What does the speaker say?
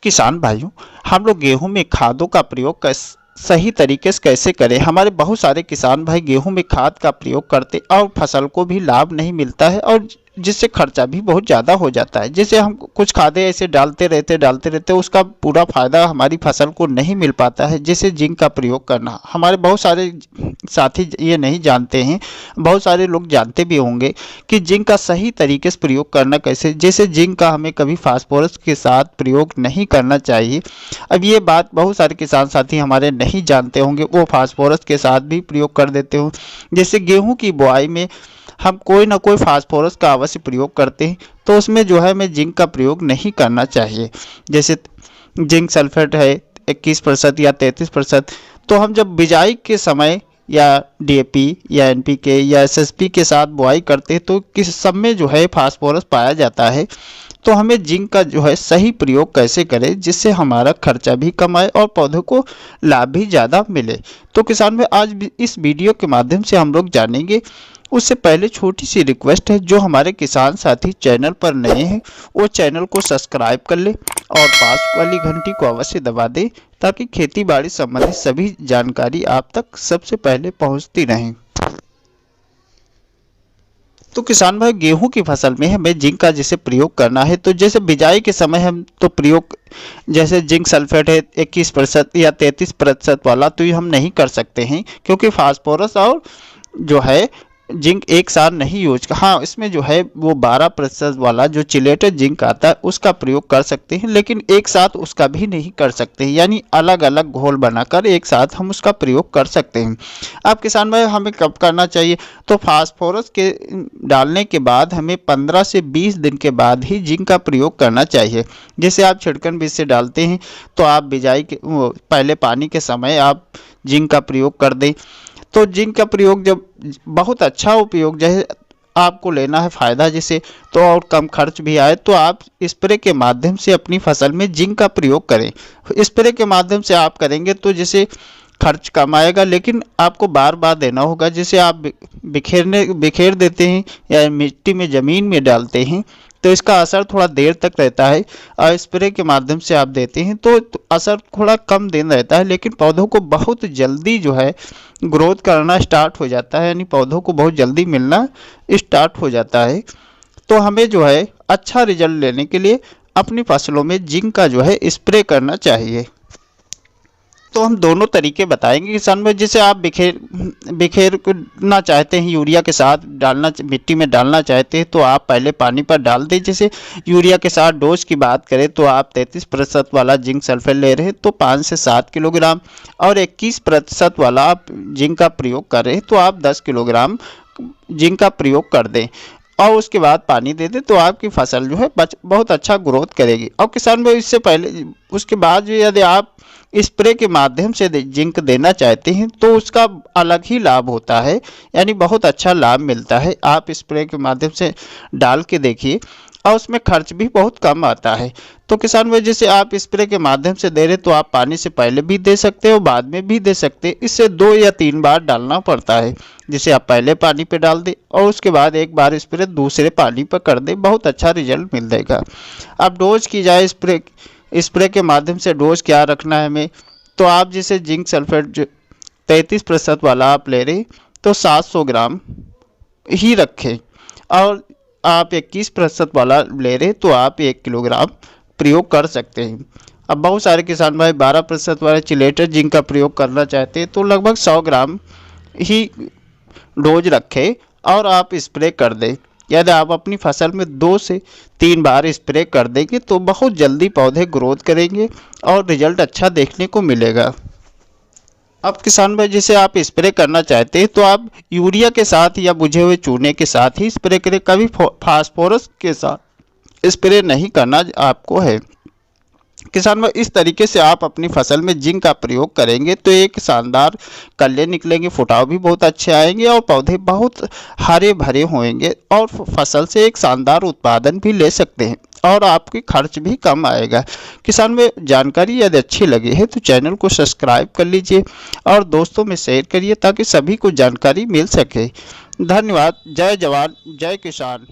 किसान भाइयों, हम लोग गेहूं में खादों का प्रयोग सही तरीके से कैसे करें। हमारे बहुत सारे किसान भाई गेहूं में खाद का प्रयोग करते और फसल को भी लाभ नहीं मिलता है और जिससे खर्चा भी बहुत ज़्यादा हो जाता है। जैसे हम कुछ खादें ऐसे डालते रहते उसका पूरा फायदा हमारी फसल को नहीं मिल पाता है। जैसे जिंक का प्रयोग करना, हमारे बहुत सारे साथी ये नहीं जानते हैं, बहुत सारे लोग जानते भी होंगे कि जिंक का सही तरीके से प्रयोग करना कैसे। जैसे जिंक का हमें कभी फास्फोरस के साथ प्रयोग नहीं करना चाहिए। अब ये बात बहुत सारे किसान साथी हमारे नहीं जानते होंगे, वो फास्फोरस के साथ भी प्रयोग कर देते हो। जैसे गेहूं की बुआई में हम कोई ना कोई फास्फोरस का अवश्य प्रयोग करते हैं, तो उसमें जो है हमें जिंक का प्रयोग नहीं करना चाहिए। जैसे जिंक सल्फेट है 21% या 33%। तो हम जब बिजाई के समय या डीएपी या एनपीके या एसएसपी के साथ बुआई करते हैं तो किस सब में जो है फास्फोरस पाया जाता है। तो हमें जिंक का जो है सही प्रयोग कैसे करें जिससे हमारा खर्चा भी कम आए और पौधों को लाभ भी ज़्यादा मिले। तो किसान भाई, आज भी इस वीडियो के माध्यम से हम लोग जानेंगे। उससे पहले छोटी सी रिक्वेस्ट है, जो हमारे किसान साथी चैनल पर नए हैं वो चैनल को सब्सक्राइब कर ले और पास वाली घंटी को अवश्य दबा दे ताकि खेती बाड़ी संबंधित सभी जानकारी आप तक सबसे पहले पहुंचती रहें। तो किसान भाई, गेहूं की फसल में हमें जिंक का जैसे प्रयोग करना है, तो जैसे बिजाई के समय हम तो प्रयोग जैसे जिंक सल्फेट है 21% या 33% वाला, तो ये हम नहीं कर सकते हैं क्योंकि फास्फोरस और जो है जिंक एक साथ नहीं यूज। हाँ, इसमें जो है वो 12% वाला जो चिलेटेड जिंक आता है उसका प्रयोग कर सकते हैं, लेकिन एक साथ उसका भी नहीं कर सकते हैं। यानी अलग अलग घोल बनाकर एक साथ हम उसका प्रयोग कर सकते हैं। अब किसान भाई, हमें कब करना चाहिए? तो फास्फोरस के डालने के बाद हमें 15 से 20 दिन के बाद ही जिंक का प्रयोग करना चाहिए। जैसे आप छिड़कन बीज से डालते हैं तो आप बिजाई के पहले पानी के समय आप जिंक का प्रयोग कर दें। तो जिंक का प्रयोग जब बहुत अच्छा उपयोग जैसे आपको लेना है फ़ायदा जैसे, तो और कम खर्च भी आए, तो आप स्प्रे के माध्यम से अपनी फसल में जिंक का प्रयोग करें। स्प्रे के माध्यम से आप करेंगे तो जैसे खर्च कम आएगा, लेकिन आपको बार बार देना होगा। जैसे आप बिखेर देते हैं या मिट्टी में ज़मीन में डालते हैं तो इसका असर थोड़ा देर तक रहता है, और स्प्रे के माध्यम से आप देते हैं तो असर थोड़ा कम दिन रहता है, लेकिन पौधों को बहुत जल्दी जो है ग्रोथ करना स्टार्ट हो जाता है। यानी पौधों को बहुत जल्दी मिलना स्टार्ट हो जाता है। तो हमें जो है अच्छा रिजल्ट लेने के लिए अपनी फसलों में जिंक का जो है स्प्रे करना चाहिए। तो हम दोनों तरीके बताएंगे किसान में। जैसे आप बिखेरना चाहते हैं, यूरिया के साथ डालना, मिट्टी में डालना चाहते हैं, तो आप पहले पानी पर डाल दें। जैसे यूरिया के साथ डोज की बात करें तो आप 33% वाला जिंक सल्फेट ले रहे हैं तो 5 से 7 किलोग्राम, और 21% वाला आप जिंक का प्रयोग कर रहे हैं तो आप 10 किलोग्राम जिंक का प्रयोग कर दें और उसके बाद पानी दे दें, तो आपकी फसल जो है बहुत अच्छा ग्रोथ करेगी। और किसान भाई, इससे पहले उसके बाद जो यदि आप स्प्रे के माध्यम से जिंक देना चाहते हैं तो उसका अलग ही लाभ होता है, यानी बहुत अच्छा लाभ मिलता है। आप स्प्रे के माध्यम से डाल के देखिए और उसमें खर्च भी बहुत कम आता है। तो किसान भाई, जैसे आप स्प्रे के माध्यम से दे रहे तो आप पानी से पहले भी दे सकते हो, बाद में भी दे सकते हैं। इससे 2 या 3 बार डालना पड़ता है। जैसे आप पहले पानी पे डाल दें और उसके बाद एक बार स्प्रे दूसरे पानी पर कर दें, बहुत अच्छा रिजल्ट मिल जाएगा। अब डोज की जाए, स्प्रे के माध्यम से डोज क्या रखना है हमें, तो आप जैसे जिंक सल्फेट जो 33% वाला आप ले रहे तो 700 ग्राम ही रखें, और आप 21% वाला ले रहे तो आप 1 किलोग्राम प्रयोग कर सकते हैं। अब बहुत सारे किसान भाई 12% वाले चिलेटेड जिंक का प्रयोग करना चाहते हैं तो लगभग 100 ग्राम ही डोज रखें और आप स्प्रे कर दें। यदि आप अपनी फसल में 2 से 3 बार स्प्रे कर देंगे तो बहुत जल्दी पौधे ग्रोथ करेंगे और रिजल्ट अच्छा देखने को मिलेगा। अब किसान भाई, जैसे आप स्प्रे करना चाहते हैं तो आप यूरिया के साथ या बुझे हुए चूने के साथ ही स्प्रे करें, कभी फास्फोरस के साथ स्प्रे नहीं करना आपको है। किसान भाई, इस तरीके से आप अपनी फसल में जिंक का प्रयोग करेंगे तो एक शानदार कल्ले निकलेंगे, फुटाव भी बहुत अच्छे आएंगे और पौधे बहुत हरे भरे होंगे और फसल से एक शानदार उत्पादन भी ले सकते हैं और आपकी खर्च भी कम आएगा। किसान में जानकारी यदि अच्छी लगी है तो चैनल को सब्सक्राइब कर लीजिए और दोस्तों में शेयर करिए ताकि सभी को जानकारी मिल सके। धन्यवाद। जय जवान जय किसान।